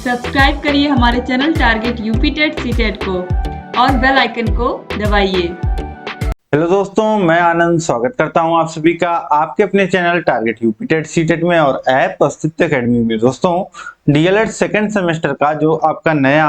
Subscribe करिए हमारे channel target UP TET CTET को और बेल आइकन को दबाइए। हेलो दोस्तों, मैं आनंद स्वागत करता हूं आप सभी का आपके अपने channel target UP TET CTET में और ऐप अस्तित्व एकेडमी में। दोस्तों, डीएलएड सेकंड सेमेस्टर का जो आपका नया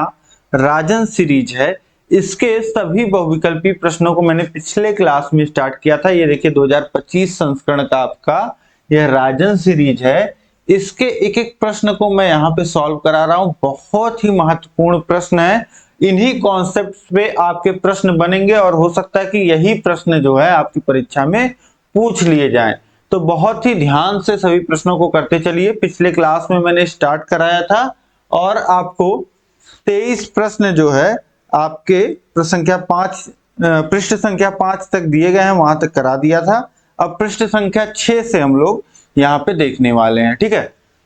राजन सीरीज है, इसके सभी बहुविकल्पी प्रश्नों को मैंने पिछले क्लास में स्टार्ट किया था। ये देखिए 2025 संस्करण का आपका यह राजन सीरीज है। इसके एक एक प्रश्न को मैं यहाँ पे सॉल्व करा रहा हूँ। बहुत ही महत्वपूर्ण प्रश्न है। इन्हीं कॉन्सेप्ट्स पे आपके प्रश्न बनेंगे और हो सकता है कि यही प्रश्न जो है आपकी परीक्षा में पूछ लिए जाएं। तो बहुत ही ध्यान से सभी प्रश्नों को करते चलिए। पिछले क्लास में मैंने स्टार्ट कराया था और आपको 23 प्रश्न जो है आपके पृष्ठ संख्या 5 तक दिए गए हैं, वहां तक करा दिया था। अब पृष्ठ संख्या 6 से हम लोग यहाँ पे देखने वाले हैं। ठीक है,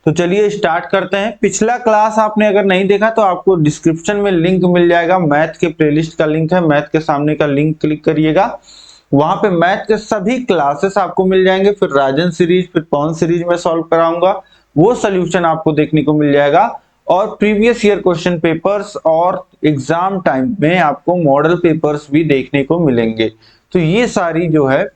तो चलिए स्टार्ट करते हैं। पिछला क्लास आपने अगर नहीं देखा तो आपको डिस्क्रिप्शन में लिंक मिल जाएगा। मैथ के प्लेलिस्ट का लिंक है, मैथ के सामने का लिंक क्लिक करिएगा, वहां पे मैथ के सभी क्लासेस आपको मिल जाएंगे। फिर राजन सीरीज, फिर पवन सीरीज में सॉल्व कराऊंगा, वो सोल्यूशन आपको देखने को मिल जाएगा। और प्रीवियस ईयर क्वेश्चन पेपर्स और एग्जाम टाइम में आपको मॉडल पेपर्स भी देखने को मिलेंगे। तो ये सारी जो है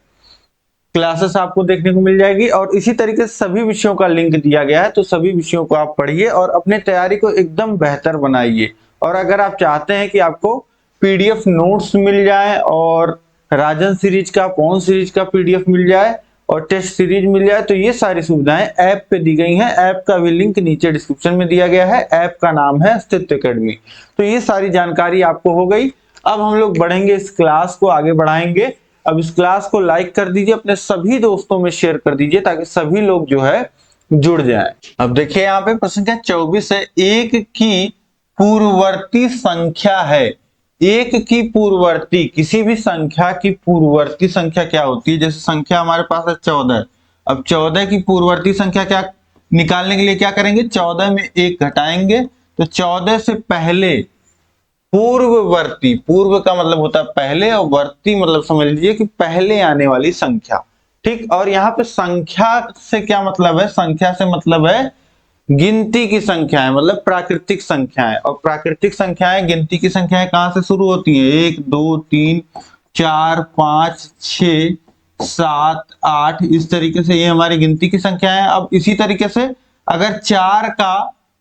क्लासेस आपको देखने को मिल जाएगी और इसी तरीके से सभी विषयों का लिंक दिया गया है। तो सभी विषयों को आप पढ़िए और अपने तैयारी को एकदम बेहतर बनाइए। और अगर आप चाहते हैं कि आपको पीडीएफ नोट्स मिल जाए और राजन सीरीज का, पवन सीरीज का पीडीएफ मिल जाए और टेस्ट सीरीज मिल जाए, तो ये सारी सुविधाएं ऐप पे दी गई हैं। ऐप का भी लिंक नीचे डिस्क्रिप्शन में दिया गया है। ऐप का नाम है अस्तित्व एकेडमी। तो ये सारी जानकारी आपको हो गई। अब हम लोग बढ़ेंगे, इस क्लास को आगे बढ़ाएंगे। अब इस क्लास को लाइक कर दीजिए, अपने सभी दोस्तों में शेयर कर दीजिए ताकि सभी लोग जो है जुड़ जाएं। अब देखिए यहाँ पे प्रश्न संख्या 24 है। एक की पूर्ववर्ती संख्या है। एक की पूर्ववर्ती, किसी भी संख्या की पूर्ववर्ती संख्या क्या होती है? जैसे संख्या हमारे पास है 14। अब 14 की पूर्ववर्ती संख्या क्या निकालने के लिए क्या करेंगे? 14 में 1 घटाएंगे तो 14 से पहले पूर्ववर्ती, पूर्व का मतलब होता है पहले और वर्ती मतलब समझ लीजिए कि पहले आने वाली संख्या। ठीक, और यहाँ पे संख्या से क्या मतलब है? संख्या से मतलब है गिनती की संख्याएं, मतलब प्राकृतिक संख्याएं। और प्राकृतिक संख्याएं, गिनती की संख्याएं कहां से शुरू होती है? 1 2 3 4 5 6 7 8, इस तरीके से ये हमारी गिनती की संख्या है। अब इसी तरीके से अगर 4 का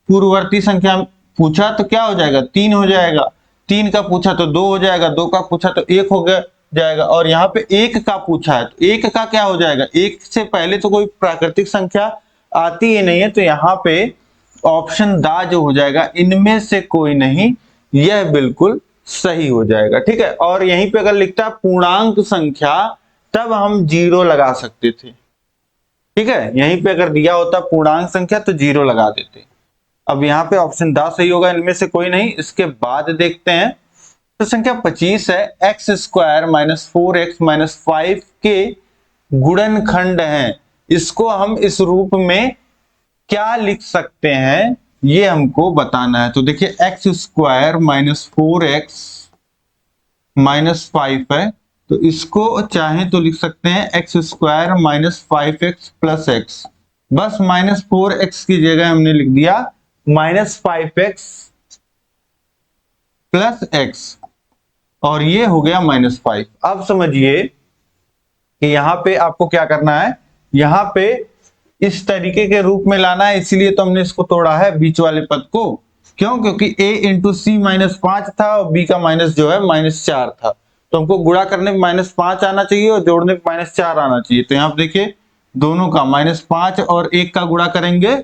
पूर्ववर्ती संख्या पूछा तो क्या हो जाएगा? 3 हो जाएगा। 3 का पूछा तो 2 हो जाएगा। 2 का पूछा तो 1 हो जाएगा। और यहाँ पे 1 का पूछा है तो 1 का क्या हो जाएगा? 1 से पहले तो कोई प्राकृतिक संख्या आती ही नहीं है, तो यहाँ पे ऑप्शन दा जो हो जाएगा, इनमें से कोई नहीं, यह बिल्कुल सही हो जाएगा। ठीक है, और यहीं पे अगर लिखता पूर्णांक संख्या तब हम 0 लगा सकते थे। ठीक है, यहीं पे अगर दिया होता पूर्णांक संख्या तो 0 लगा देते। अब यहाँ पे ऑप्शन दा सही होगा, इनमें से कोई नहीं। इसके बाद देखते हैं तो संख्या 25 है। X square minus 4x minus 5 के गुणनखंड है। इसको हम इस रूप में क्या लिख सकते हैं, ये हमको बताना है। तो देखिए x square minus 4x minus 5 है, तो इसको चाहे तो लिख सकते हैं x square minus 5x plus x. बस माइनस 4x की जगह हमने लिख दिया माइनस 5x प्लस एक्स और ये हो गया माइनस 5। अब समझिए कि यहां पे आपको क्या करना है, यहां पे इस तरीके के रूप में लाना है। इसीलिए तो हमने इसको तोड़ा है बीच वाले पद को। क्यों? क्योंकि a इंटू सी माइनस 5 था और b का माइनस जो है माइनस 4 था, तो हमको गुणा करने में माइनस 5 आना चाहिए और जोड़ने में माइनस 4 आना चाहिए। तो यहाँ पे देखिए दोनों का माइनस 5 और 1 का गुणा करेंगे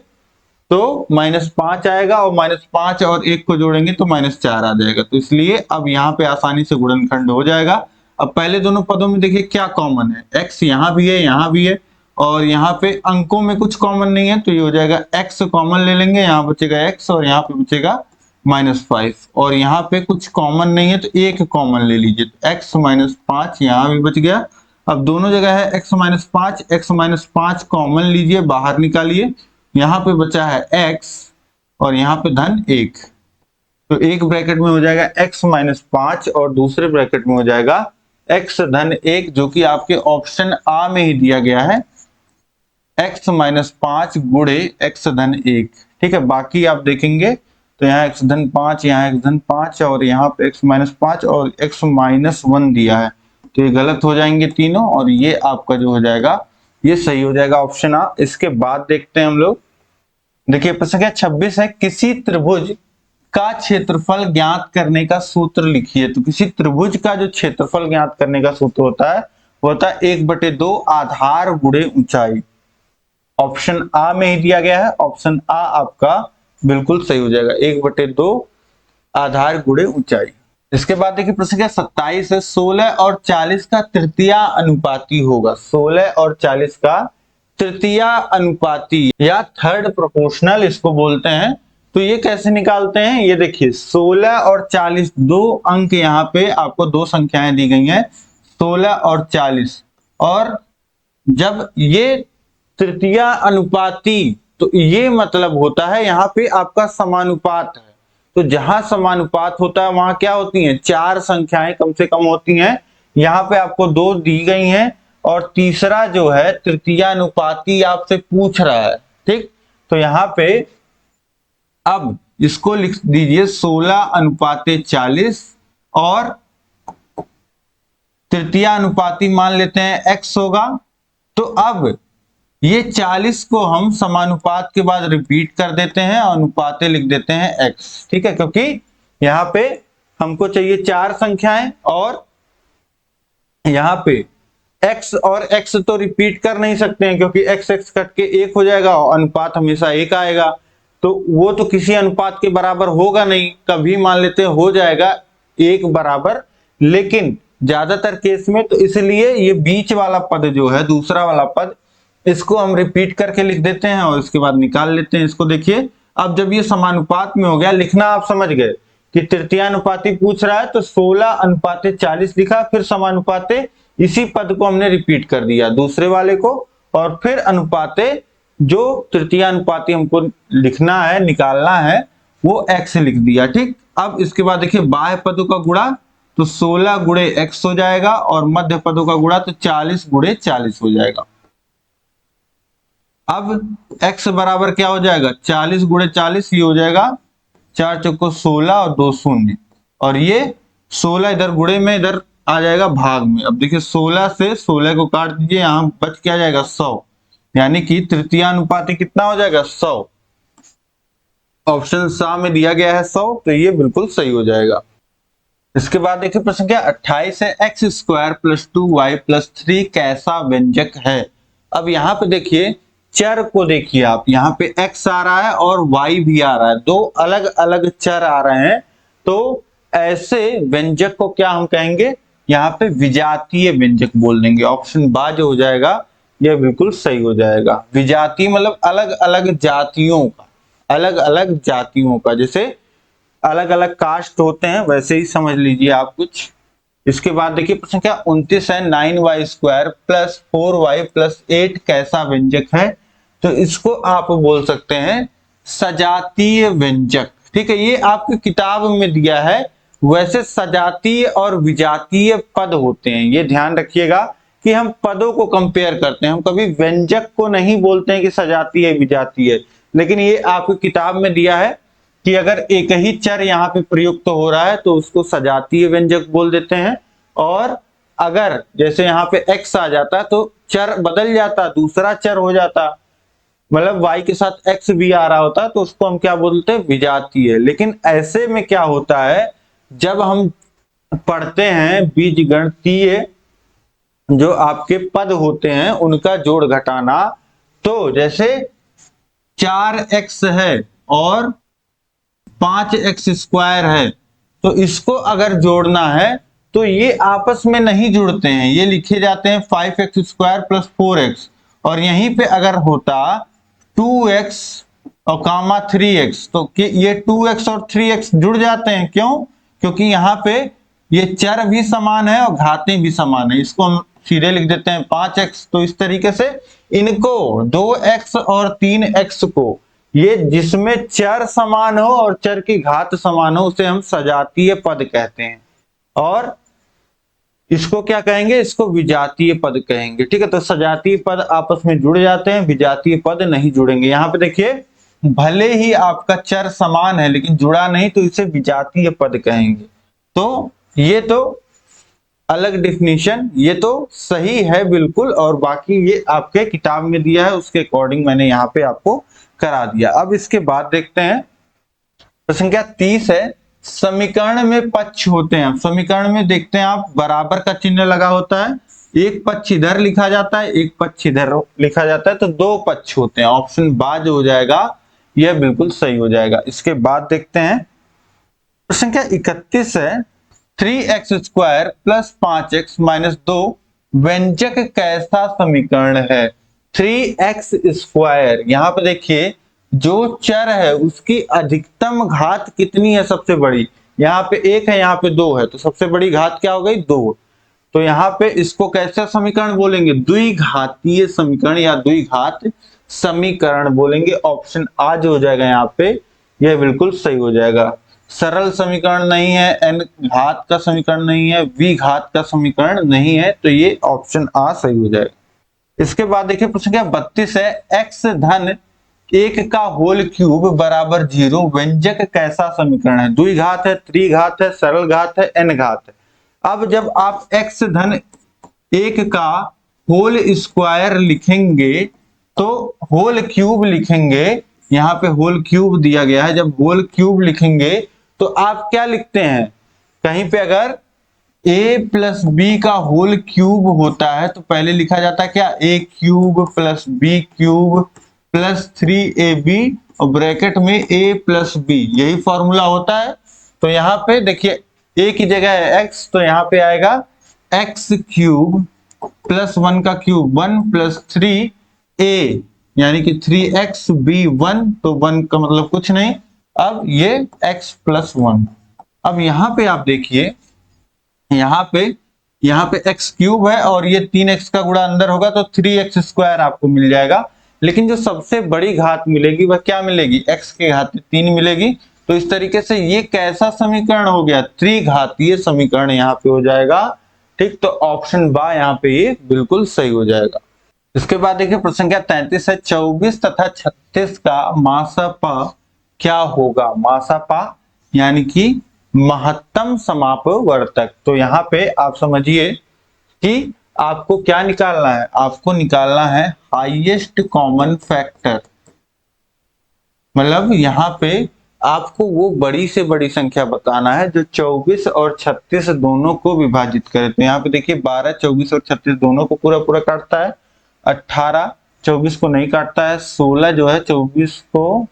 तो माइनस 5 आएगा और माइनस 5 और 1 को जोड़ेंगे तो माइनस 4 आ जाएगा। तो इसलिए अब यहाँ पे आसानी से गुणनखंड हो जाएगा। अब पहले दोनों पदों में देखिए क्या कॉमन है, x यहाँ भी है, यहाँ भी है, और यहाँ पे अंकों में कुछ कॉमन नहीं है, तो ये हो जाएगा x कॉमन ले लेंगे, यहाँ बचेगा x और यहाँ पे बचेगा माइनस 5। और यहाँ पे कुछ कॉमन नहीं है तो 1 कॉमन ले लीजिए, तो x माइनस 5 यहाँ भी बच गया। अब दोनों जगह है x minus 5, x minus 5 common लीजिए, बाहर निकालिए, यहाँ पे बचा है x और यहाँ पे धन 1। तो एक ब्रैकेट में हो जाएगा x माइनस 5 और दूसरे ब्रैकेट में हो जाएगा x धन 1, जो कि आपके ऑप्शन आ में ही दिया गया है, x माइनस 5 गुणे x धन 1। ठीक है, बाकी आप देखेंगे तो यहाँ x धन 5, यहाँ x धन 5 और यहाँ पे x माइनस 5 और x माइनस 1 दिया है, तो ये गलत हो जाएंगे तीनों और ये आपका जो हो जाएगा ये सही हो जाएगा ऑप्शन आ। इसके बाद देखते हैं हम लोग, देखिए प्रश्न क्या 26 है, किसी त्रिभुज का क्षेत्रफल ज्ञात करने का सूत्र लिखिए। तो किसी त्रिभुज का जो क्षेत्रफल ज्ञात करने का सूत्र होता है वो होता है 1/2 आधार गुणे ऊंचाई। ऑप्शन आ में ही दिया गया है, ऑप्शन आ आपका बिल्कुल सही हो जाएगा, 1/2 आधार गुणे ऊंचाई। इसके बाद देखिए प्रश्न क्या 27 है, 16 और 40 का तृतीया अनुपाती होगा। 16 और 40 का तृतीया अनुपाती या थर्ड प्रोपोर्शनल इसको बोलते हैं। तो ये कैसे निकालते हैं, ये देखिए 16 और 40 दो अंक, यहाँ पे आपको दो संख्याएं दी गई हैं 16 और 40, और जब ये तृतीया अनुपाती तो ये मतलब होता है यहाँ पे आपका समानुपात है। तो जहां समानुपात होता है वहां क्या होती हैं, चार संख्याएं कम से कम होती हैं। यहाँ पे आपको दो दी गई हैं और तीसरा जो है तृतीयानुपाती आपसे पूछ रहा है, ठीक। तो यहाँ पे अब इसको लिख दीजिए 16/40 और तृतीयानुपाती मान लेते हैं x होगा। तो अब ये 40 को हम समानुपात के बाद रिपीट कर देते हैं और अनुपाते लिख देते हैं x, ठीक है, क्योंकि यहाँ पे हमको चाहिए चार संख्याएं और यहाँ पे x और x तो रिपीट कर नहीं सकते हैं क्योंकि x x कट के 1 हो जाएगा और अनुपात हमेशा 1 आएगा, तो वो तो किसी अनुपात के बराबर होगा नहीं, कभी मान लेते हैं हो जाएगा 1 बराबर, लेकिन ज्यादातर केस में तो इसलिए ये बीच वाला पद जो है दूसरा वाला पद इसको हम रिपीट करके लिख देते हैं और इसके बाद निकाल लेते हैं इसको। देखिए अब जब ये समानुपात में हो गया, लिखना आप समझ गए कि तृतीयानुपाती पूछ रहा है तो 16/40 लिखा, फिर समानुपाते इसी पद को हमने रिपीट कर दिया दूसरे वाले को, और फिर अनुपाते जो तृतीयानुपाती हमको लिखना है निकालना है वो x लिख दिया, ठीक। अब इसके बाद देखिए बाह्य पदों का गुणा, तो 16 गुणे x हो जाएगा और मध्य पदों का गुणा तो 40 गुणे 40 हो जाएगा। अब x बराबर क्या हो जाएगा 40 गुणे 40, ये हो जाएगा 4 चौको 16 और 2 शून्य, और ये 16 इधर गुणे में इधर आ जाएगा भाग में। अब देखिए 16 से 16 को काट दीजिए, यहां बच क्या जाएगा 100, यानी कि तृतीयानुपाती कितना हो जाएगा 100। ऑप्शन सा में दिया गया है 100, तो ये बिल्कुल सही हो जाएगा। इसके बाद देखिए प्रश्न क्या 28 है, x² + 2y + 3 कैसा व्यंजक है। अब यहाँ पे देखिए चर को देखिए आप, यहाँ पे x आ रहा है और y भी आ रहा है, दो अलग अलग चर आ रहे हैं, तो ऐसे व्यंजक को क्या हम कहेंगे, यहाँ पे विजातीय व्यंजक बोल देंगे। ऑप्शन बा जो हो जाएगा यह बिल्कुल सही हो जाएगा। विजातीय मतलब अलग अलग जातियों का, अलग अलग जातियों का, जैसे अलग अलग कास्ट होते हैं वैसे ही समझ लीजिए आप कुछ। इसके बाद देखिए प्रश्न क्या 29 है, 9y² + 4y + 8 कैसा व्यंजक है। तो इसको आप बोल सकते हैं सजातीय व्यंजक, ठीक है। ये आपकी किताब में दिया है, वैसे सजातीय और विजातीय पद होते हैं, ये ध्यान रखिएगा कि हम पदों को कंपेयर करते हैं, हम कभी व्यंजक को नहीं बोलते हैं कि सजातीय विजातीय, लेकिन ये आपकी किताब में दिया है कि अगर एक ही चर यहाँ पे प्रयुक्त हो रहा है तो उसको सजातीय व्यंजक बोल देते हैं, और अगर जैसे यहाँ पे x आ जाता तो चर बदल जाता, दूसरा चर हो जाता, मतलब y के साथ x भी आ रहा होता तो उसको हम क्या बोलते हैं विजातीय। लेकिन ऐसे में क्या होता है जब हम पढ़ते हैं बीजगणितीय जो आपके पद होते हैं उनका जोड़ घटाना, तो जैसे 4x है और 5x² है, तो इसको अगर जोड़ना है तो ये आपस में नहीं जुड़ते हैं, ये लिखे जाते हैं 5x² + 4x, और यहीं पे अगर होता 2x और 3x तो ये 2x और 3x जुड़ जाते हैं। क्यों? क्योंकि यहाँ पे ये चर भी समान है और घातें भी समान है, इसको हम सीधे लिख देते हैं 5x। तो इस तरीके से इनको 2x और 3x को, ये जिसमें चर समान हो और चर की घात समान हो उसे हम सजातीय पद कहते हैं, और इसको क्या कहेंगे, इसको विजातीय पद कहेंगे, ठीक है। तो सजातीय पद आपस में जुड़ जाते हैं, विजातीय पद नहीं जुड़ेंगे। यहाँ पे देखिए भले ही आपका चर समान है लेकिन जुड़ा नहीं तो इसे विजातीय पद कहेंगे। तो ये तो अलग डिफिनीशन, ये तो सही है बिल्कुल, और बाकी ये आपके किताब में दिया है उसके अकॉर्डिंग मैंने यहाँ पे आपको करा दिया। अब इसके बाद देखते हैं प्रश्न संख्या 30 है, समीकरण में पक्ष होते हैं। समीकरण में देखते हैं आप बराबर का चिन्ह लगा होता है, एक पक्ष इधर लिखा जाता है, एक पक्ष इधर लिखा जाता है, तो दो पक्ष होते हैं। ऑप्शन बा जो हो जाएगा यह बिल्कुल सही हो जाएगा। इसके बाद देखते हैं प्रश्न संख्या 31 है, 3x² प्लस 5x माइनस 2 व्यंजक कैसा समीकरण है। 3x², यहाँ पे देखिए जो चर है उसकी अधिकतम घात कितनी है सबसे बड़ी, यहाँ पे 1 है, यहाँ पे 2 है, तो सबसे बड़ी घात क्या हो गई 2। तो यहाँ पे इसको कैसा समीकरण बोलेंगे, द्विघातीय समीकरण या द्विघात समीकरण बोलेंगे। ऑप्शन आ जो हो जाएगा यहाँ पे यह बिल्कुल सही हो जाएगा। सरल समीकरण नहीं है, एन घात का समीकरण नहीं है, वी घात का समीकरण नहीं है, तो ये ऑप्शन आ सही हो जाएगा। इसके बाद देखिए प्रश्न संख्या 32 है, x धन 1 का होल क्यूब बराबर 0 व्यंजक कैसा समीकरण है। द्विघात है, त्रिघात है, सरल घात है, एन घात है। अब जब आप x धन 1 का होल स्क्वायर लिखेंगे तो होल क्यूब लिखेंगे, यहाँ पे होल क्यूब दिया गया है, जब होल क्यूब लिखेंगे तो आप क्या लिखते हैं, कहीं पे अगर a प्लस बी का होल क्यूब होता है तो पहले लिखा जाता है क्या, a cube plus b cube plus 3ab और ब्रैकेट में a प्लस बी, यही फॉर्मूला होता है। तो यहाँ पे देखिए a की जगह है x, तो यहाँ पे आएगा x क्यूब प्लस 1 का क्यूब 1 प्लस 3a यानी कि 3x b 1, तो 1 का मतलब कुछ नहीं, अब ये x प्लस 1। अब यहाँ पे आप देखिए यहाँ पे x क्यूब है और ये 3x का गुणा अंदर होगा तो 3x² आपको मिल जाएगा। लेकिन जो सबसे बड़ी घात मिलेगी वह क्या मिलेगी, x की घात 3 मिलेगी। तो इस तरीके से ये कैसा समीकरण हो गया, त्रिघातीय समीकरण यहाँ पे हो जाएगा। ठीक, तो ऑप्शन बा यहाँ पे ये बिल्कुल सही हो जाएगा। इसके बाद देखिए प्रश्न संख्या 33 है, 24 तथा 36 का मासापा क्या होगा। मासापा यानी कि महत्तम समापवर्तक। तो यहाँ पे आप समझिए कि आपको क्या निकालना है, आपको निकालना है हाईएस्ट कॉमन फैक्टर। मतलब यहाँ पे आपको वो बड़ी से बड़ी संख्या बताना है जो 24 और 36 दोनों को विभाजित करे। तो यहाँ पे देखिए 12, 24 और 36 दोनों को पूरा पूरा काटता है, 18 24 को नहीं काटता है, 16 जो है 24 को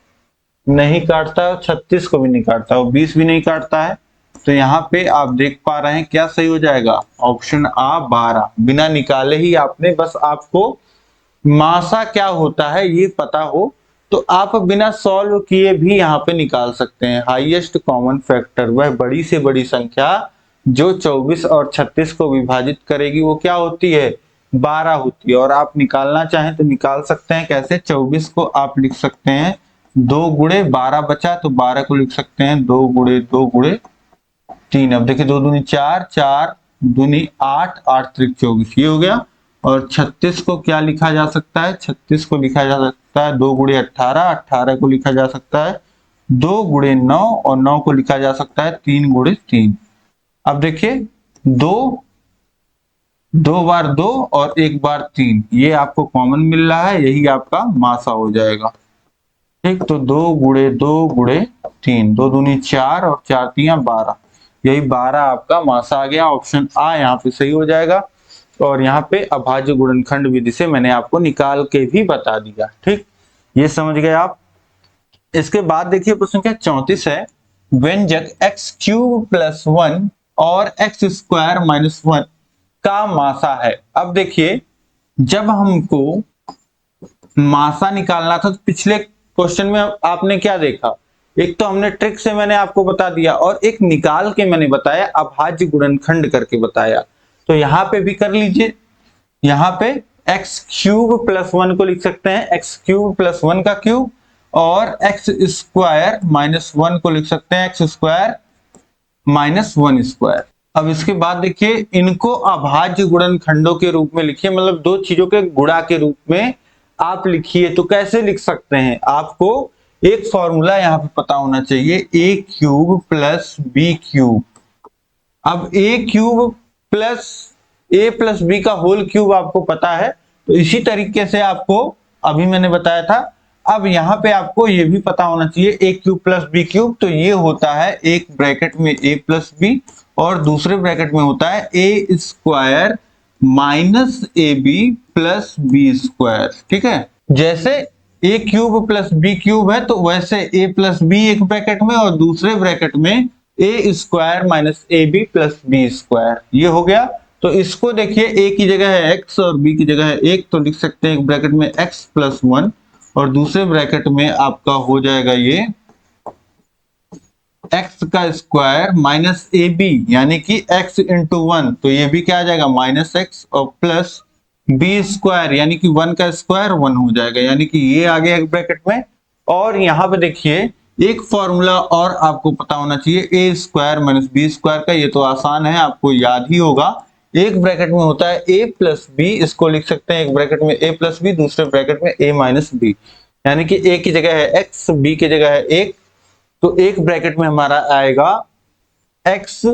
नहीं काटता है, 36 को भी नहीं काटता है, और 20 भी नहीं काटता है। तो यहाँ पे आप देख पा रहे हैं क्या सही हो जाएगा, ऑप्शन आ 12। बिना निकाले ही आपने, बस आपको मासा क्या होता है ये पता हो तो आप बिना सॉल्व किए भी यहाँ पे निकाल सकते हैं। हाईएस्ट कॉमन फैक्टर वह बड़ी से बड़ी संख्या जो 24 और 36 को विभाजित करेगी वो क्या होती है, 12 होती है। और आप निकालना चाहें तो निकाल सकते हैं, कैसे, 24 को आप लिख सकते हैं 2 गुणे 12 बचा तो 12 को लिख सकते हैं 2 गुणे 2 गुणे 3। अब देखिए 2 दूनी 4, 4 दूनी 8, 8 त्रिक 24, ये हो गया। और 36 को क्या लिखा जा सकता है, 36 को लिखा जा सकता है 2 गुणे 18, 18 को लिखा जा सकता है 2 गुणे 9 और 9 को लिखा जा सकता है 3 गुणे 3। अब देखिए 2 बार 2 और 1 बार 3, ये आपको कॉमन मिल रहा है, यही आपका मासा हो जाएगा। ठीक, तो 2 गुणे 2 गुणे 3, 2 दूनी 4 और 4 तिया 12, यही 12 आपका मासा आ गया। ऑप्शन आ यहाँ पे सही हो जाएगा। और यहाँ पे अभाज्य गुणनखंड विधि से मैंने आपको निकाल के भी बता दिया। ठीक, ये समझ गए आप। इसके बाद देखिए प्रश्न संख्या 34 है, व्यंजक x क्यूब प्लस 1 और x² माइनस 1 का मासा है। अब देखिए जब हमको मासा निकालना था तो पिछले क्वेश्चन में आपने क्या देखा, एक तो हमने ट्रिक से मैंने आपको बता दिया और एक निकाल के मैंने बताया, अभाज्य गुणनखंड करके बताया। तो यहाँ पे भी कर लीजिए, यहाँ पे x क्यूब प्लस 1 को लिख सकते हैं x क्यूब प्लस 1 का क्यूब, और x² माइनस 1 को लिख सकते हैं x² माइनस 1 स्क्वायर। अब इसके बाद देखिए इनको अभाज्य गुणनखंडों के रूप में लिखिए, मतलब दो चीजों के गुणा के रूप में आप लिखिए। तो कैसे लिख सकते हैं, आपको एक फॉर्मूला यहाँ पे पता होना चाहिए, ए क्यूब प्लस बी क्यूब। अब ए क्यूब प्लस ए प्लस बी का होल क्यूब आपको पता है, तो इसी तरीके से आपको अभी मैंने बताया था। अब यहाँ पे आपको ये भी पता होना चाहिए, ए क्यूब प्लस बी क्यूब, तो ये होता है एक ब्रैकेट में ए प्लस बी और दूसरे ब्रैकेट में होता है a square minus a b plus b square. ठीक है, जैसे a cube plus b cube है तो वैसे ए प्लस बी एक ब्रैकेट में और दूसरे ब्रैकेट में a square minus a b plus b square, ये हो गया। तो इसको देखिए, ए की जगह है एक्स और बी की जगह है एक, तो लिख सकते हैं एक ब्रैकेट में एक्स प्लस वन और दूसरे ब्रैकेट में आपका हो जाएगा ये एक्स का स्क्वायर माइनस ए बी यानी कि एक्स इंटू वन, तो ये भी क्या आ जाएगा माइनस एक्स और प्लस बी स्क्वायर यानी कि वन का स्क्वायर वन हो जाएगा, यानी कि ये आ गया एक ब्रैकेट में। और यहाँ पे देखिए एक फॉर्मूला और आपको पता होना चाहिए, ए स्क्वायर माइनस बी स्क्वायर का, ये तो आसान है आपको याद ही होगा। एक ब्रैकेट में होता है ए प्लस बी, इसको लिख सकते हैं एक ब्रैकेट में ए प्लस बी दूसरे ब्रैकेट में ए माइनस बी, यानी कि ए की जगह है एक्स बी की जगह है एक, तो एक ब्रैकेट में हमारा आएगा x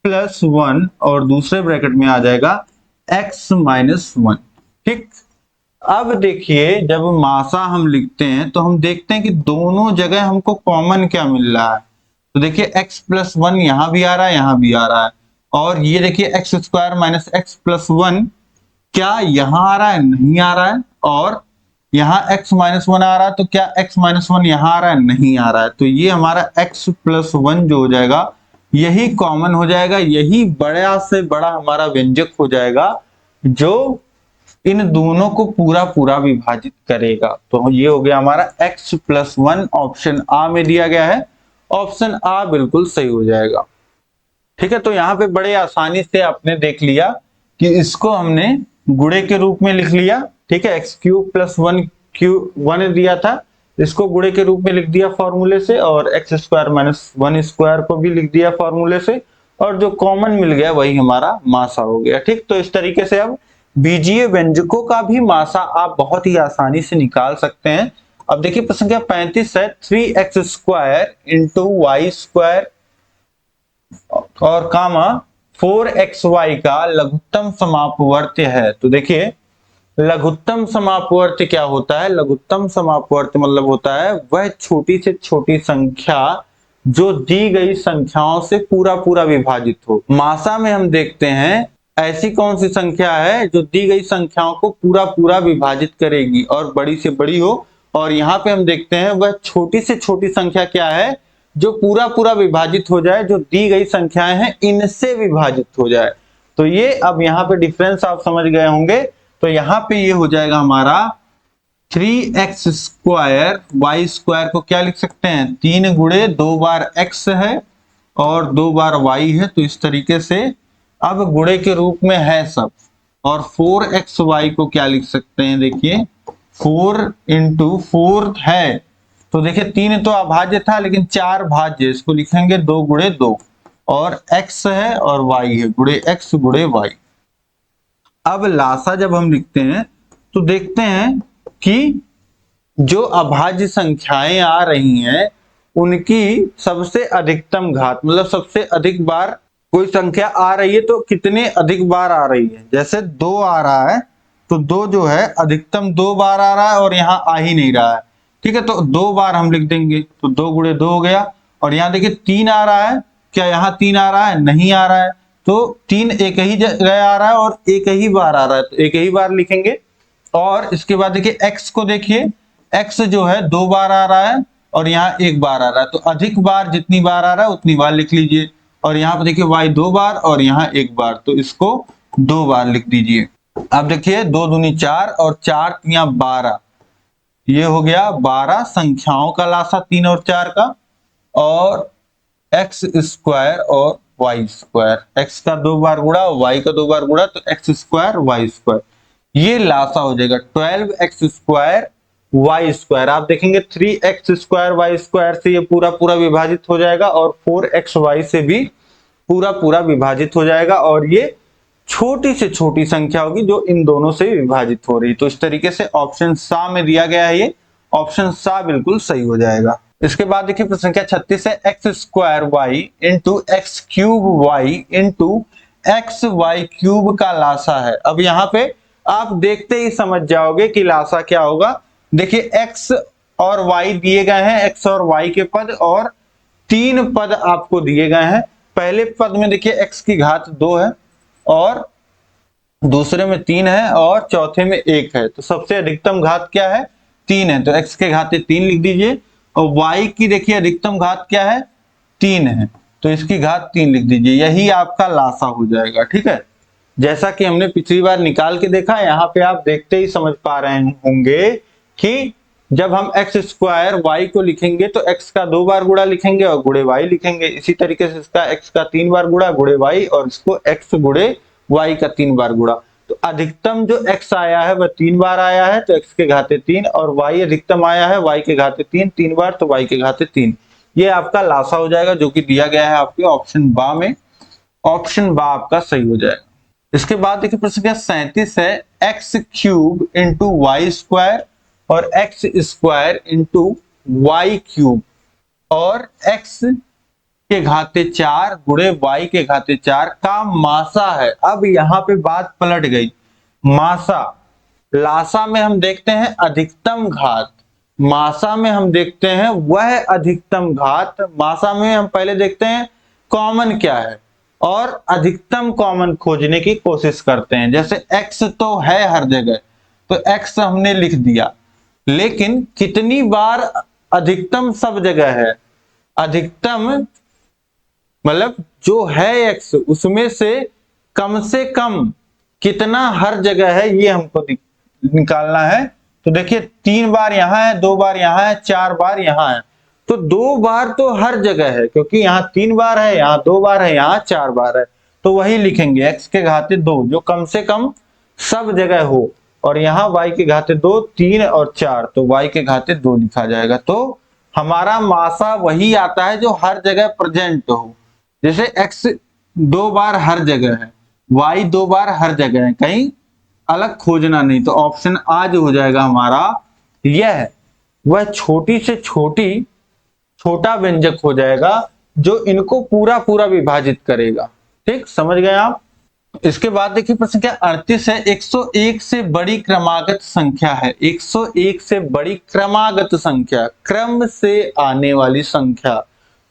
प्लस वन और दूसरे ब्रैकेट में आ जाएगा x माइनस वन। ठीक, अब देखिए जब मासा हम लिखते हैं तो हम देखते हैं कि दोनों जगह हमको कॉमन क्या मिल रहा है, तो देखिए x प्लस वन यहां भी आ रहा है यहां भी आ रहा है, और ये देखिए x square minus x plus one क्या यहां आ रहा है, नहीं आ रहा है, और यहाँ x माइनस वन आ रहा है तो क्या x माइनस वन यहाँ आ रहा है, नहीं आ रहा है, तो ये हमारा x प्लस वन जो हो जाएगा यही कॉमन हो जाएगा, यही बड़ा से बड़ा हमारा व्यंजक हो जाएगा जो इन दोनों को पूरा पूरा विभाजित करेगा। तो ये हो गया हमारा x प्लस वन, ऑप्शन आ में दिया गया है, ऑप्शन आ बिल्कुल सही हो जाएगा। ठीक है, तो यहाँ पे बड़े आसानी से आपने देख लिया कि इसको हमने गुणे के रूप में लिख लिया। ठीक है, x cube plus one cube one दिया था, इसको गुणे के रूप में लिख दिया फॉर्मूले से, और x square minus one square को भी लिख दिया फॉर्मूले से, और जो कॉमन मिल गया वही हमारा मासा हो गया। ठीक, तो इस तरीके से अब बीजीय व्यंजकों का भी मासा आप बहुत ही आसानी से निकाल सकते हैं। अब देखिए प्रश्न संख्या 35 है, 3x square into y square और कामा 4xy का लघुत्तम समापवर्त्य है। तो देखिए लघुत्तम समापवर्त्य क्या होता है, लघुत्तम समापवर्त्य मतलब होता है वह छोटी से छोटी संख्या जो दी गई संख्याओं से पूरा पूरा विभाजित हो। मासा में हम देखते हैं ऐसी कौन सी संख्या है जो दी गई संख्याओं को पूरा पूरा विभाजित करेगी और बड़ी से बड़ी हो, और यहाँ पे हम देखते हैं वह छोटी से छोटी संख्या क्या है जो पूरा पूरा विभाजित हो जाए, जो दी गई संख्याएं हैं इनसे विभाजित हो जाए। तो ये अब यहाँ पे डिफरेंस आप समझ गए होंगे, तो यहाँ पे ये हो जाएगा हमारा 3x स्क्वायर वाई स्क्वायर को क्या लिख सकते हैं, 3 गुणे 2 बार x है और 2 बार y है, तो इस तरीके से अब गुणे के रूप में है सब, और 4xy को क्या लिख सकते हैं, देखिए 4 इंटू 4 है, तो देखिए 3 तो अभाज्य था लेकिन 4 भाज्य, इसको लिखेंगे 2 गुणे 2, और x है और y है, गुणे x गुणे y। अब लासा जब हम लिखते हैं तो देखते हैं कि जो अभाज्य संख्याएं आ रही हैं उनकी सबसे अधिकतम घात, मतलब सबसे अधिक बार कोई संख्या आ रही है तो कितने अधिक बार आ रही है। जैसे 2 आ रहा है तो 2 जो है अधिकतम 2 बार आ रहा है और यहाँ आ ही नहीं रहा है। ठीक है, तो 2 बार हम लिख देंगे, तो 2 गुणे 2 हो गया, और यहाँ देखिए 3 आ रहा है, क्या यहाँ 3 आ रहा है, नहीं आ रहा है, तो 3 एक ही जगह आ रहा है और एक ही बार आ रहा है, तो एक ही बार लिखेंगे। और इसके बाद देखिए x को देखिए, x जो है 2 बार आ रहा है और यहाँ 1 बार आ रहा है, तो अधिक बार जितनी बार आ रहा है उतनी बार लिख लीजिए। और यहाँ पे देखिए y 2 बार और यहाँ 1 बार, तो इसको 2 बार लिख दीजिए। अब देखिए 2 दूनी 4 और 4 तिया 12, ये हो गया 12 संख्याओं का लासा 3 और 4 का, और एक्स स्क्वायर और वाई स्क्वायर, एक्स का 2 बार गुणा वाई का 2 बार गुणा, तो एक्स स्क्वायर वाई स्क्वायर, ये लासा हो जाएगा 12x स्क्वायर वाई स्क्वायर। आप देखेंगे 3x स्क्वायर वाई स्क्वायर से ये पूरा पूरा विभाजित हो जाएगा और 4xy से भी पूरा पूरा विभाजित हो जाएगा, और ये छोटी से छोटी संख्या होगी जो इन दोनों से विभाजित हो रही। तो इस तरीके से ऑप्शन सा में दिया गया है ये, ऑप्शन सा बिल्कुल सही हो जाएगा। इसके बाद देखिए प्रश्न संख्या 36 है x square y into x cube y into x y cube का लासा है। अब यहाँ पे आप देखते ही समझ जाओगे कि लासा क्या होगा। देखिए एक्स और वाई दिए गए हैं, एक्स और वाई के पद, और 3 पद आपको दिए गए हैं। पहले पद में देखिए एक्स की घात 2 है, और दूसरे में 3 है, और चौथे में 1 है। तो सबसे अधिकतम घात क्या है? 3 है, तो x के घाते 3 लिख दीजिए। और y की देखिए अधिकतम घात क्या है? 3 है, तो इसकी घात 3 लिख दीजिए। यही आपका लासा हो जाएगा। ठीक है, जैसा कि हमने पिछली बार निकाल के देखा, यहाँ पे आप देखते ही समझ पा रहे होंगे कि जब हम एक्स स्क्वायर वाई को लिखेंगे तो x का 2 बार गुणा लिखेंगे और गुणे y लिखेंगे। इसी तरीके से इसका x का 3 बार गुणा गुणे y, और इसको x गुणे y का 3 बार गुणा। तो अधिकतम जो x आया है वह 3 बार आया है, तो x के घाते 3, और y अधिकतम आया है y के घाते 3 बार, तो y के घाते 3। ये आपका लासा हो जाएगा, जो कि दिया गया है आपके ऑप्शन बा में। ऑप्शन बा आपका सही हो जाएगा। इसके बाद देखिए प्रश्न संख्या 37 है x cube into y square और x square into y cube और एक्स के घाते 4 गुणे वाई के घाते 4 का मासा है। अब यहाँ पे बात पलट गई। मासा, लासा में हम देखते हैं अधिकतम घात, मासा में हम देखते हैं वह अधिकतम घात। मासा में हम पहले देखते हैं कॉमन क्या है, और अधिकतम कॉमन खोजने की कोशिश करते हैं। जैसे x तो है हर जगह, तो x हमने लिख दिया, लेकिन कितनी बार अधिकतम सब जगह है? अधिकतम मतलब जो है x, उसमें से कम कितना हर जगह है, ये हमको निकालना है। तो देखिए 3 बार यहाँ है, 2 बार यहाँ है, 4 बार यहाँ है, तो 2 बार तो हर जगह है, क्योंकि यहाँ 3 बार है, यहाँ 2 बार है, यहाँ 4 बार है। तो वही लिखेंगे x के घाते 2, जो कम से कम सब जगह हो, और यहाँ y के घाते 2, 3 और 4, तो y के घाते 2 लिखा जाएगा। तो हमारा मासा वही आता है जो हर जगह प्रेजेंट हो। जैसे x 2 बार हर जगह है, y 2 बार हर जगह है, कहीं अलग खोजना नहीं। तो ऑप्शन आ जो हो जाएगा हमारा, यह वह छोटी से छोटा व्यंजक हो जाएगा जो इनको पूरा पूरा विभाजित करेगा। ठीक, समझ गए आप। इसके बाद देखिए प्रश्न क्या 38 है 101 से बड़ी क्रमागत संख्या है। 101 से बड़ी क्रमागत संख्या, क्रम से आने वाली संख्या।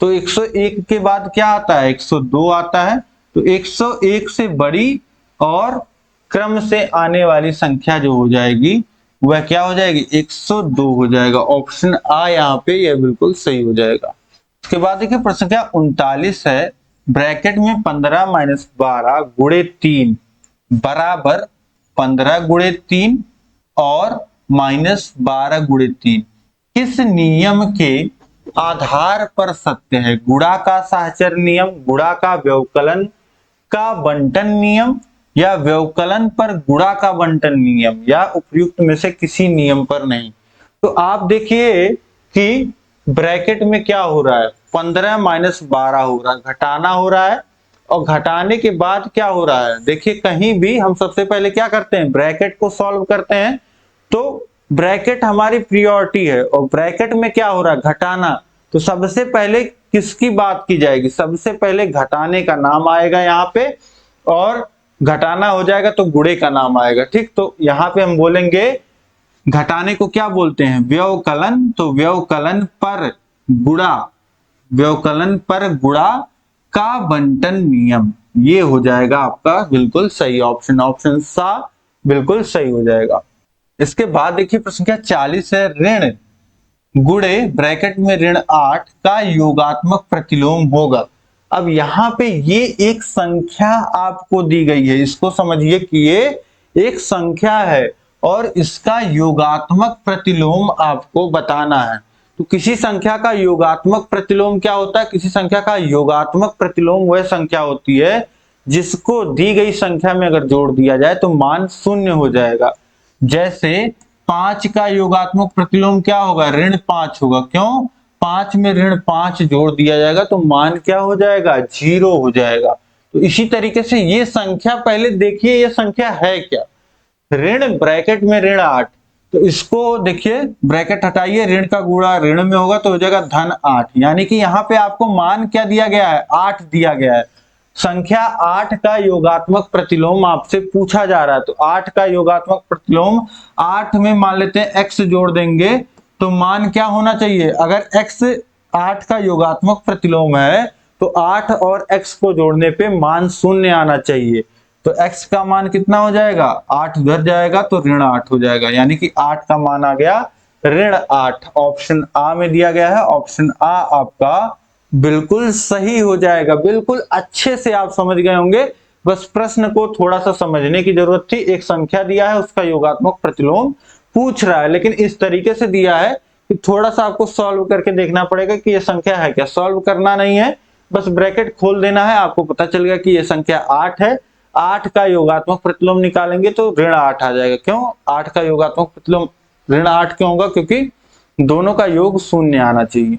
तो 101 के बाद क्या आता है? 102 आता है। तो 101 से बड़ी और क्रम से आने वाली संख्या जो हो जाएगी वह क्या हो जाएगी? 102 हो जाएगा। ऑप्शन आ यहाँ पे यह बिल्कुल सही हो जाएगा। उसके बाद देखिए प्रश्न क्या 39 है ब्रैकेट में 15 माइनस 12 गुणे 3 बराबर 15 गुणे 3 और माइनस 12 गुणे 3 किस नियम के आधार पर सत्य है? गुणा का साहचर्य नियम, गुणा का व्यवकलन का बंटन नियम, या व्यवकलन पर गुणा का बंटन नियम, या उपयुक्त में से किसी नियम पर नहीं। तो आप देखिए कि ब्रैकेट में क्या हो रहा है? 15 माइनस 12 हो रहा है, घटाना हो रहा है, और घटाने के बाद क्या हो रहा है? देखिए कहीं भी हम सबसे पहले क्या करते हैं? ब्रैकेट को सॉल्व करते हैं। तो ब्रैकेट हमारी प्रियोरिटी है, और ब्रैकेट में क्या हो रहा है? घटाना। तो सबसे पहले किसकी बात की जाएगी? सबसे पहले घटाने का नाम आएगा यहाँ पे, और घटाना हो जाएगा तो गुणे का नाम आएगा। ठीक, तो यहाँ पे हम बोलेंगे घटाने को क्या बोलते हैं? व्यवकलन। तो व्यवकलन पर गुणा, व्यवकलन पर गुणा का बंटन नियम, ये हो जाएगा आपका बिल्कुल सही ऑप्शन। ऑप्शन सा बिल्कुल सही हो जाएगा। इसके बाद देखिए प्रश्न क्या 40 है ऋण गुणे ब्रैकेट में ऋण 8 का योगात्मक प्रतिलोम होगा। अब यहाँ पे ये एक संख्या आपको दी गई है, इसको समझिए कि ये एक संख्या है और इसका योगात्मक प्रतिलोम आपको बताना है। तो किसी संख्या का योगात्मक प्रतिलोम क्या होता है? किसी संख्या का योगात्मक प्रतिलोम वह संख्या होती है जिसको दी गई संख्या में अगर जोड़ दिया जाए तो मान 0 हो जाएगा। जैसे 5 का योगात्मक प्रतिलोम क्या होगा? ऋण 5 होगा। क्यों? 5 में ऋण 5 जोड़ दिया जाएगा तो मान क्या हो जाएगा? 0 हो जाएगा। तो इसी तरीके से ये संख्या, पहले देखिए ये संख्या है क्या? ऋण ब्रैकेट में ऋण 8, तो इसको देखिए ब्रैकेट हटाइए, ऋण का गुणा ऋण में होगा तो हो जाएगा धन 8। यानी कि यहाँ पे आपको मान क्या दिया गया है, 8 दिया गया है। संख्या 8 का योगात्मक प्रतिलोम आपसे पूछा जा रहा है, तो 8 का योगात्मक प्रतिलोम 8 में मान लेते हैं x जोड़ देंगे तो मान क्या होना चाहिए। अगर x 8 का योगात्मक प्रतिलोम है तो 8 और x को जोड़ने पे मान 0 आना चाहिए। तो x का मान कितना हो जाएगा, 8 उधर जाएगा तो ऋण 8 हो जाएगा, यानी कि 8 का मान आ गया ऋण 8। ऑप्शन आ में दिया गया है, ऑप्शन आ आपका बिल्कुल सही हो जाएगा। बिल्कुल अच्छे से आप समझ गए होंगे, बस प्रश्न को थोड़ा सा समझने की जरूरत थी। एक संख्या दिया है, उसका योगात्मक प्रतिलोम पूछ रहा है, लेकिन इस तरीके से दिया है कि थोड़ा सा आपको सॉल्व करके देखना पड़ेगा कि ये संख्या है क्या। सॉल्व करना नहीं है, बस ब्रैकेट खोल देना है, आपको पता चल गया कि ये संख्या 8 है। 8 का योगात्मक प्रतिलोम निकालेंगे तो ऋण 8 आ जाएगा। क्यों 8 का योगात्मक प्रतिलोम ऋण 8 क्यों होगा, क्योंकि दोनों का योग 0 आना चाहिए।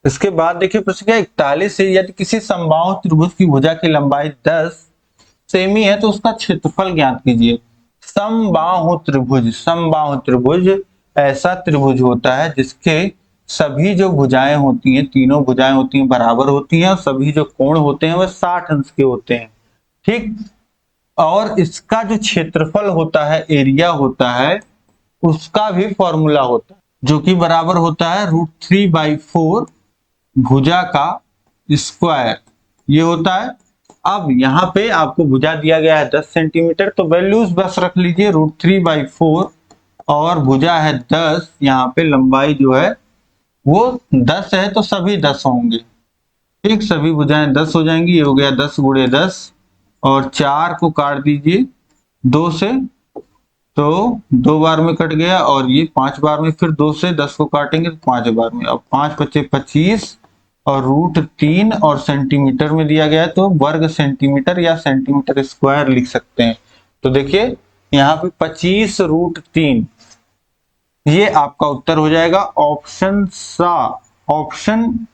इसके बाद देखिए प्रश्न क्या 41 से, यदि किसी समबाहु त्रिभुज की भुजा की लंबाई 10 सेमी है तो उसका क्षेत्रफल ज्ञात कीजिए। समबाहु त्रिभुज ऐसा त्रिभुज होता है जिसके सभी जो भुजाएं होती हैं, तीनों भुजाएं होती हैं बराबर होती हैं, और सभी जो कोण होते हैं वह 60 अंश के होते हैं, ठीक। और इसका जो क्षेत्रफल होता है, एरिया होता है, उसका भी फॉर्मूला होता है जो कि बराबर होता है √3/4 भुजा का स्क्वायर, ये होता है। अब यहाँ पे आपको भुजा दिया गया है 10 सेंटीमीटर, तो वैल्यूज बस रख लीजिए √3/4 और भुजा है 10। यहाँ पे लंबाई जो है वो 10 है तो सभी 10 होंगे, ठीक। सभी भुजाएं 10 हो जाएंगी, ये हो गया 10 × 10 और 4 को काट दीजिए 2 से, तो 2 बार में कट गया, और ये 5 बार में, फिर 2 से 10 को काटेंगे तो 5 बार में। अब 5 × 5 = 25 और √3 और सेंटीमीटर में दिया गया है तो वर्ग सेंटीमीटर या सेंटीमीटर स्क्वायर लिख सकते हैं। तो देखिए यहाँ पे 25√3, ये आपका उत्तर हो जाएगा ऑप्शन सा। ऑप्शन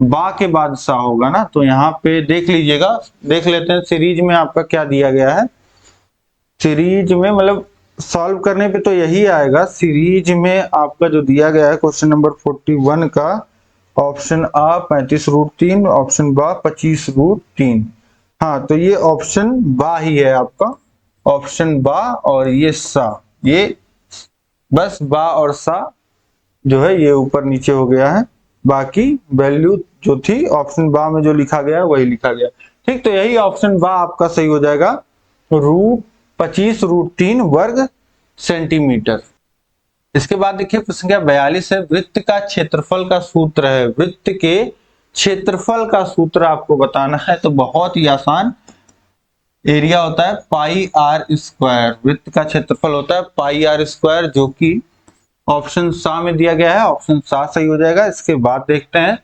बा के बाद सा होगा ना, तो यहाँ पे देख लीजिएगा, देख लेते हैं सीरीज में आपका क्या दिया गया है। सीरीज में मतलब सॉल्व करने पे तो यही आएगा। सीरीज में आपका जो दिया गया है क्वेश्चन नंबर 41 का, ऑप्शन आ 35√3, ऑप्शन बा 25√3। हाँ, तो ये ऑप्शन बा ही है आपका, ऑप्शन बा और ये सा, ये बस बा और सा जो है ये ऊपर नीचे हो गया है, बाकी वैल्यू जो थी ऑप्शन बा में जो लिखा गया है वही लिखा गया, ठीक। तो यही ऑप्शन बा आपका सही हो जाएगा, 25√3 वर्ग सेंटीमीटर। इसके बाद देखिए प्रश्न संख्या 42 है, वृत्त का क्षेत्रफल का सूत्र है। वृत्त के क्षेत्रफल का सूत्र आपको बताना है, तो बहुत ही आसान, एरिया होता है πr²। वृत्त का क्षेत्रफल होता है πr², जो कि ऑप्शन सा में दिया गया है, ऑप्शन सा सही हो जाएगा। इसके बाद देखते हैं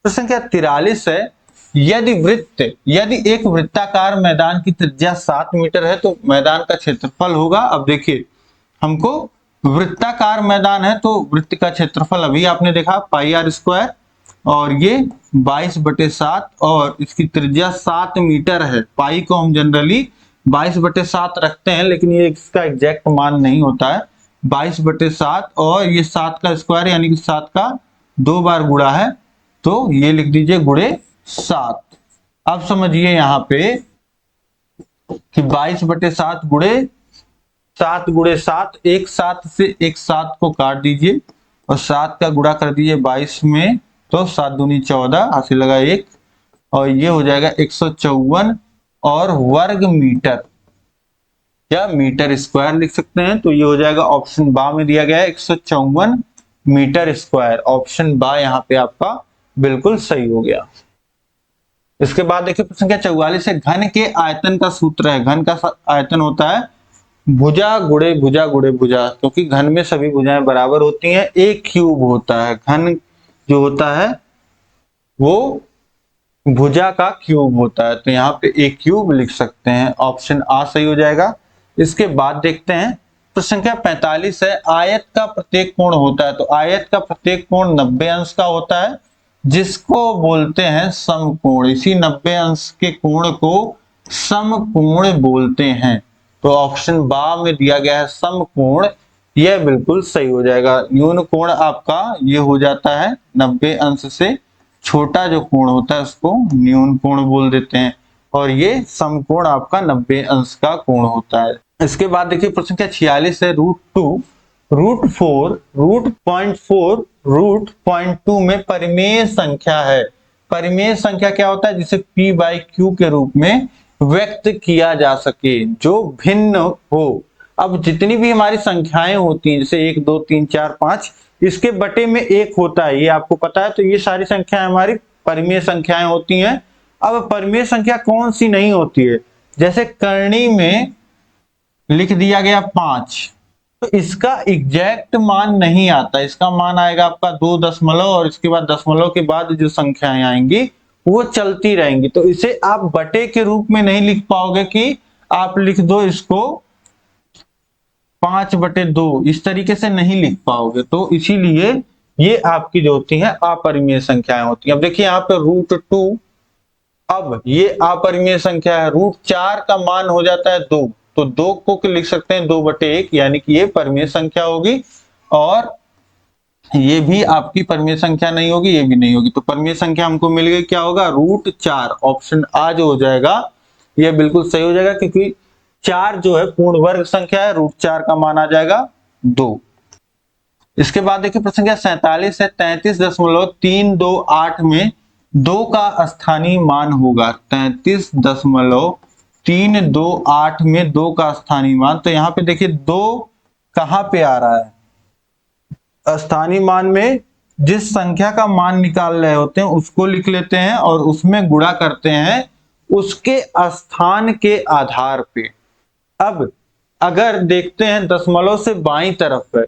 प्रश्न संख्या 43 है, यदि एक वृत्ताकार मैदान की त्रिज्या 7 मीटर है तो मैदान का क्षेत्रफल होगा। अब देखिए हमको वृत्ताकार मैदान है तो वृत्त का क्षेत्रफल अभी आपने देखा πr², और ये 22/7 और इसकी त्रिज्या 7 मीटर है। पाई को हम जनरली 22/7 रखते हैं, लेकिन ये इसका एग्जैक्ट मान नहीं होता है। 22/7 और ये 7 का स्क्वायर यानी कि 7 का 2 बार गुणा है, तो ये लिख दीजिए ×7। अब समझिए यहाँ पे कि 22/7 7 × 7, एक 7 से एक 7 को काट दीजिए और 7 का गुणा कर दीजिए 22 में, तो 7 दूनी 14, हासिल लगा 1, और ये हो जाएगा 154 और वर्ग मीटर या मीटर स्क्वायर लिख सकते हैं। तो ये हो जाएगा ऑप्शन बा में दिया गया है 154 मीटर स्क्वायर। ऑप्शन बा यहाँ पे आपका बिल्कुल सही हो गया। इसके बाद देखिए प्रश्न संख्या 44 है, घन के आयतन का सूत्र है। घन का आयतन होता है भुजा गुणे भुजा गुणे भुजा, क्योंकि घन में सभी भुजाएं बराबर होती हैं। एक क्यूब होता है, घन जो होता है वो भुजा का क्यूब होता है, तो यहाँ पे एक क्यूब लिख सकते हैं। ऑप्शन आ सही हो जाएगा। इसके बाद देखते हैं प्रश्न संख्या 45 है, आयत का प्रत्येक कोण होता है। तो आयत का प्रत्येक कोण 90 अंश का होता है, जिसको बोलते हैं समकोण। इसी 90 अंश के कोण को समकोण बोलते हैं। तो ऑप्शन बा में दिया गया है समकोण, यह बिल्कुल सही हो जाएगा। न्यून कोण आपका ये हो जाता है 90 अंश से छोटा जो कोण होता है उसको न्यून कोण बोल देते हैं, और ये समकोण आपका 90 अंश का कोण होता है। इसके बाद देखिए प्रश्न क्या 46 है, √2, √4, √0.4, √0.2 में परिमेय संख्या है। परिमेय संख्या क्या होता है? जिसे p/q के रूप में व्यक्त किया जा सके, जो भिन्न हो। अब जितनी भी हमारी संख्याएं होती हैं, जैसे 1 2 3 4 5, इसके बटे में 1 होता है, ये आपको पता है। तो ये सारी संख्याएं हमारी परिमेय संख्याएं होती हैं। अब परिमेय संख्या कौन सी नहीं होती है? जैसे करणी में लिख दिया गया 5, तो इसका एग्जैक्ट मान नहीं आता, इसका मान आएगा आपका 2 दशमलव, और इसके बाद दशमलव के बाद जो संख्याएं आएंगी वो चलती रहेंगी। तो इसे आप बटे के रूप में नहीं लिख पाओगे कि आप लिख दो इसको 5/2, इस तरीके से नहीं लिख पाओगे। तो इसीलिए ये आपकी जो होती है अपरिमेय संख्याएं होती हैं। अब देखिए यहाँ पे √2, अब ये अपरिमेय संख्या है। √4 का मान हो जाता है 2, तो 2 को लिख सकते हैं 2/1, यानी कि ये परिमेय संख्या होगी, और ये भी आपकी परिमेय संख्या नहीं होगी, ये भी नहीं होगी। तो परिमेय संख्या हमको मिल गई, क्या होगा? √4, ऑप्शन आ जो हो जाएगा ये बिल्कुल सही हो जाएगा, क्योंकि 4 जो है पूर्ण वर्ग संख्या है, √4 का मान आ जाएगा 2। इसके बाद देखिए प्रश्न क्या 47 है, 33.328 में 2 का स्थानीय मान होगा। 33.328 में 2 का स्थानीय मान, तो यहाँ पे देखिए 2 कहां पे आ रहा है? स्थानीय मान में जिस संख्या का मान निकाल रहे होते हैं उसको लिख लेते हैं और उसमें गुणा करते हैं उसके स्थान के आधार पे। अब अगर देखते हैं दशमलव से बाईं तरफ है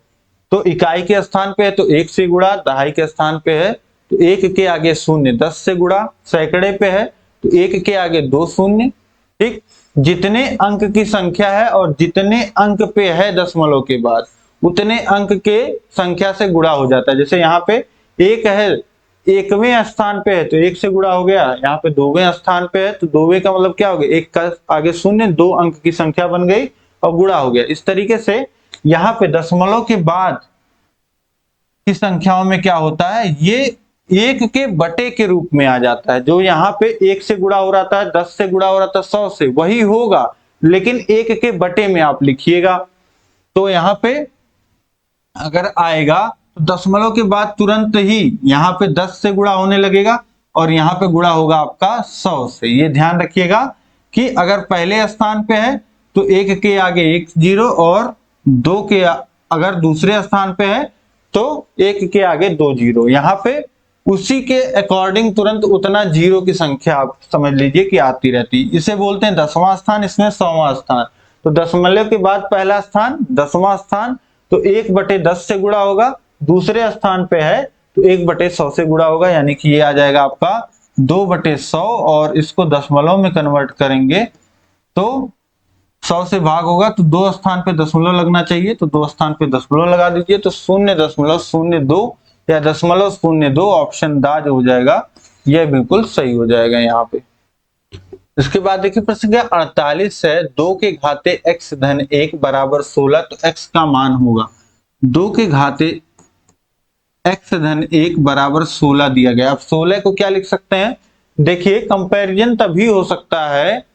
तो इकाई के स्थान पे है तो 1 से गुणा, दहाई के स्थान पे है तो 1 के आगे 0, 10 से गुणा, सैकड़े पे है तो 1 के आगे 2 शून्य। ठीक, जितने अंक की संख्या है और जितने अंक पे है दशमलव के बाद उतने अंक के संख्या से गुणा हो जाता है। जैसे यहाँ पे 1 है, 1वें स्थान पे है तो 1 से गुणा हो गया, यहाँ पे 2वें स्थान पे है तो 2वें का मतलब क्या हो गया? 1 का आगे 0, 2 अंक की संख्या बन गई और गुणा हो गया। इस तरीके से यहाँ पे दशमलव के बाद की संख्याओं में क्या होता है? ये 1 के बटे के रूप में आ जाता है। जो यहाँ पे 1 से गुणा हो रहा था, 10 से गुणा हो रहा था, 100 से, वही होगा, लेकिन 1 के बटे में आप लिखिएगा। तो यहाँ पे अगर आएगा तो दशमलव के बाद तुरंत ही यहाँ पे 10 से गुणा होने लगेगा और यहाँ पे गुणा होगा आपका 100 से। ये ध्यान रखिएगा कि अगर पहले स्थान पे है तो 1 के आगे 1 0 और 2 के अगर दूसरे स्थान पे है तो 1 के आगे 2 0। यहाँ पे उसी के अकॉर्डिंग तुरंत उतना जीरो की संख्या आप समझ लीजिए कि आती रहती। इसे बोलते हैं 10वां स्थान, इसमें 100वां स्थान। तो दशमलव के बाद पहला स्थान 10वां स्थान, तो 1/10 से गुणा होगा, दूसरे स्थान पे है तो 1/100 से गुणा होगा, यानी कि ये आ जाएगा आपका 2/100। और इसको दशमलव में कन्वर्ट करेंगे तो 100 से भाग होगा तो 2 स्थान पे दशमलव लगना चाहिए, तो 2 स्थान पे दशमलव लगा दीजिए तो 0.02 या 0.02 ऑप्शन दाज हो जाएगा। यह बिल्कुल सही हो जाएगा यहाँ पे। इसके बाद देखिए प्रश्न क्या 48 है, 2 के घाते x धन 1 बराबर 16, तो x का मान होगा 2 के घाते x धन 1 बराबर 16 दिया गया। अब 16 को क्या लिख सकते हैं? देखिए कंपैरिजन तभी हो सकता है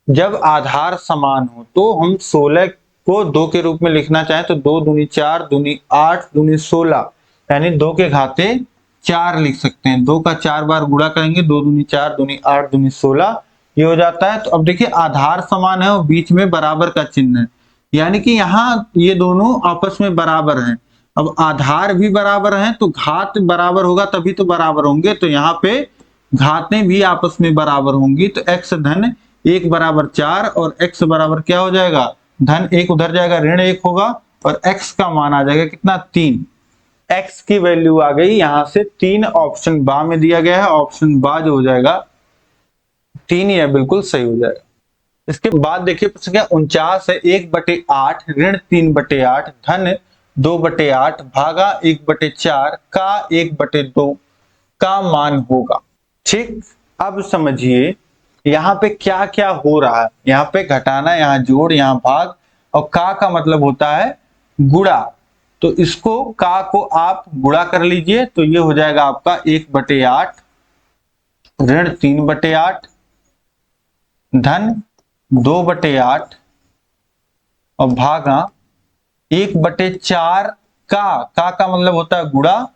जब आधार समान हो। तो हम 16 को 2 के रूप में लिखना चाहें तो 2 दूनी 4 दूनी 8 दूनी 16, यानी 2 के घाते 4 लिख सकते हैं। 2 का 4 बार गुणा करेंगे, 2 दूनी 4 दूनी 8 दूनी 16, ये हो जाता है। तो अब देखिए आधार समान है और बीच में बराबर का चिन्ह है, यानी कि यहाँ ये दोनों आपस में बराबर हैं। अब आधार भी बराबर हैं तो घात बराबर होगा तभी तो बराबर होंगे, तो यहाँ पे घातें भी आपस में बराबर होंगी। तो x धन 1 बराबर 4 और x बराबर क्या हो जाएगा? धन 1 उधर जाएगा, ऋण 1 होगा और x का मान आ जाएगा कितना? 3। x की वैल्यू आ गई यहाँ से 3, ऑप्शन बा में दिया गया है, ऑप्शन बा जो हो जाएगा 3, यह बिल्कुल सही हो जाएगा। इसके बाद देखिए प्रश्न क्या 49 है, 1/8 ऋण 3/8 धन 2/8 भागा 1/4 का 1/2 का मान होगा। ठीक, अब समझिए यहाँ पे क्या क्या हो रहा है। यहाँ पे घटाना, यहाँ जोड़, यहाँ भाग, और का मतलब होता है गुणा, तो इसको का को आप गुणा कर लीजिए, तो ये हो जाएगा आपका 1/8 ऋण 3/8 धन 2/8 और भागा 1/4 का मतलब होता है गुणा,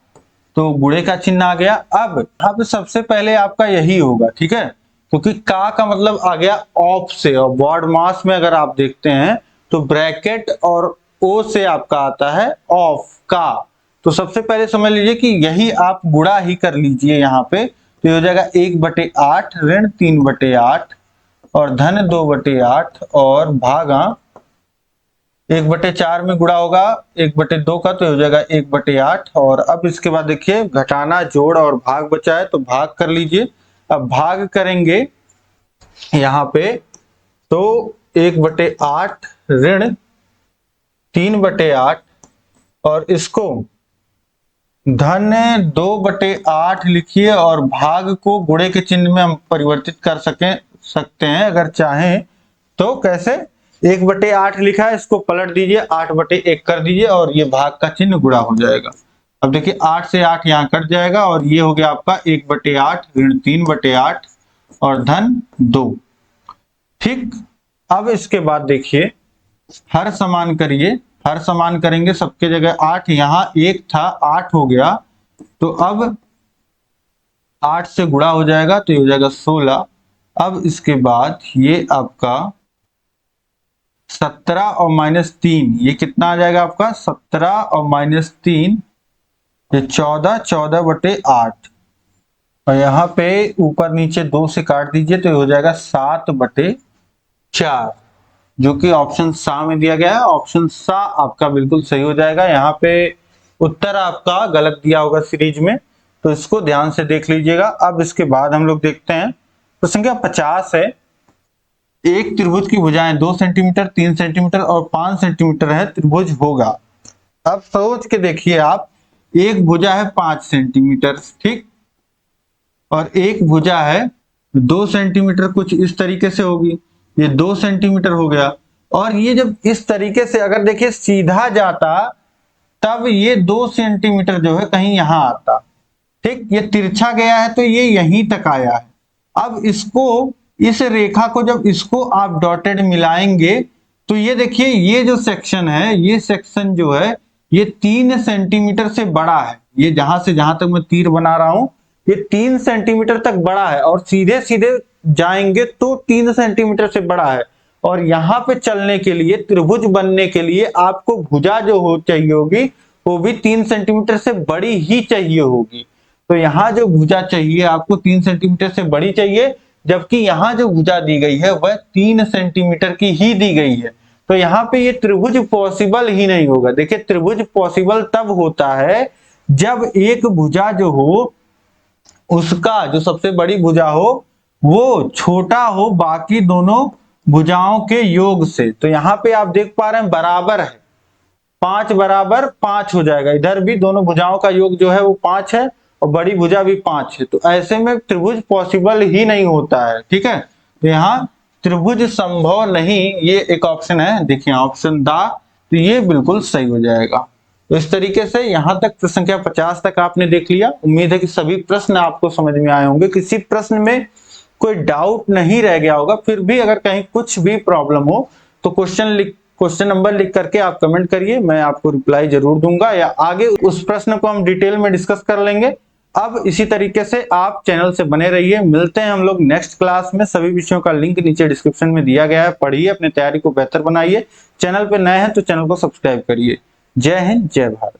तो गुणे का चिन्ह आ गया। अब सबसे पहले आपका यही होगा, ठीक है, क्योंकि का मतलब आ गया ऑफ से, और बॉड मास में अगर आप देखते हैं तो ब्रैकेट और ओ से आपका आता है ऑफ का, तो सबसे पहले समझ लीजिए कि यही आप गुणा ही कर लीजिए यहाँ पे, तो ये हो जाएगा 1/8 ऋण 3/8 और धन 2/8 और भागा 1/4 में गुणा होगा 1/2 का, तो हो जाएगा 1/8। और अब इसके बाद देखिए घटाना जोड़ और भाग बचा है, तो भाग कर लीजिए। अब भाग करेंगे यहाँ पे तो 1/8 ऋण 3/8 और इसको धन 2/8 लिखिए, और भाग को गुणे के चिन्ह में हम परिवर्तित कर सकते हैं अगर चाहें तो। कैसे? 1/8 लिखा है, इसको पलट दीजिए 8/1 कर दीजिए और ये भाग का चिन्ह गुणा हो जाएगा। अब देखिए 8 से 8 यहाँ कट जाएगा और ये हो गया आपका 1/8 ऋण 3/8 और धन 2। ठीक, अब इसके बाद देखिए हर समान करिए, हर समान करेंगे सबके जगह 8, यहाँ 1 था 8 हो गया, तो अब 8 से गुणा हो जाएगा, तो ये हो जाएगा 16। अब इसके बाद ये आपका 17 और -3, ये कितना आ जाएगा आपका 17 और -3, ये 14, 14/8 और यहाँ पे ऊपर नीचे 2 से काट दीजिए, तो ये हो जाएगा 7/4, जो कि ऑप्शन सा में दिया गया है। ऑप्शन सा आपका बिल्कुल सही हो जाएगा। यहाँ पे उत्तर आपका गलत दिया होगा सीरीज में, तो इसको ध्यान से देख लीजिएगा। अब इसके बाद हम लोग देखते हैं तो संख्या 50 है। एक त्रिभुज की भुजाएं 2 सेंटीमीटर, 3 सेंटीमीटर और 5 सेंटीमीटर है, त्रिभुज होगा। अब सोच के देखिए आप, एक भुजा है 5 सेंटीमीटर, ठीक, और एक भुजा है 2 सेंटीमीटर, कुछ इस तरीके से होगी, ये 2 सेंटीमीटर हो गया। और ये जब इस तरीके से अगर देखिए सीधा जाता तब ये 2 सेंटीमीटर जो है कहीं यहां आता, ठीक, ये तिरछा गया है तो ये यहीं तक आया है। अब इसको, इस रेखा को जब इसको आप डॉटेड मिलाएंगे तो ये देखिए ये जो सेक्शन है, ये सेक्शन जो है ये 3 सेंटीमीटर से बड़ा है। ये जहां से जहां तक मैं तीर बना रहा हूं ये 3 सेंटीमीटर तक बड़ा है, और सीधे सीधे जाएंगे तो 3 सेंटीमीटर से बड़ा है। और यहाँ पे चलने के लिए, त्रिभुज बनने के लिए आपको भुजा जो हो चाहिए होगी वो भी 3 सेंटीमीटर से बड़ी ही चाहिए होगी। तो यहाँ जो भुजा चाहिए आपको 3 सेंटीमीटर से बड़ी चाहिए, जबकि यहाँ जो भुजा दी गई है वह 3 सेंटीमीटर की ही दी गई है। तो यहाँ पे ये त्रिभुज पॉसिबल ही नहीं होगा। देखिए त्रिभुज पॉसिबल तब होता है जब एक भुजा जो हो उसका जो सबसे बड़ी भुजा हो वो छोटा हो बाकी दोनों भुजाओं के योग से। तो यहाँ पे आप देख पा रहे हैं बराबर है, 5 बराबर 5 हो जाएगा, इधर भी दोनों भुजाओं का योग जो है वो 5 है और बड़ी भुजा भी 5 है। तो ऐसे में त्रिभुज पॉसिबल ही नहीं होता है, ठीक है। तो यहाँ त्रिभुज संभव नहीं, ये एक ऑप्शन है, देखिए ऑप्शन दा, तो ये बिल्कुल सही हो जाएगा। तो इस तरीके से यहाँ तक प्रश्न संख्या 50 तक आपने देख लिया। उम्मीद है कि सभी प्रश्न आपको समझ में आए होंगे, किसी प्रश्न में कोई डाउट नहीं रह गया होगा। फिर भी अगर कहीं कुछ भी प्रॉब्लम हो तो क्वेश्चन नंबर लिख करके आप कमेंट करिए, मैं आपको रिप्लाई जरूर दूंगा, या आगे उस प्रश्न को हम डिटेल में डिस्कस कर लेंगे। अब इसी तरीके से आप चैनल से बने रहिए। मिलते हैं हम लोग नेक्स्ट क्लास में। सभी विषयों का लिंक नीचे डिस्क्रिप्शन में दिया गया है, पढ़िए, अपनी तैयारी को बेहतर बनाइए। चैनल पे नए हैं तो चैनल को सब्सक्राइब करिए। जय हिंद, जय भारत।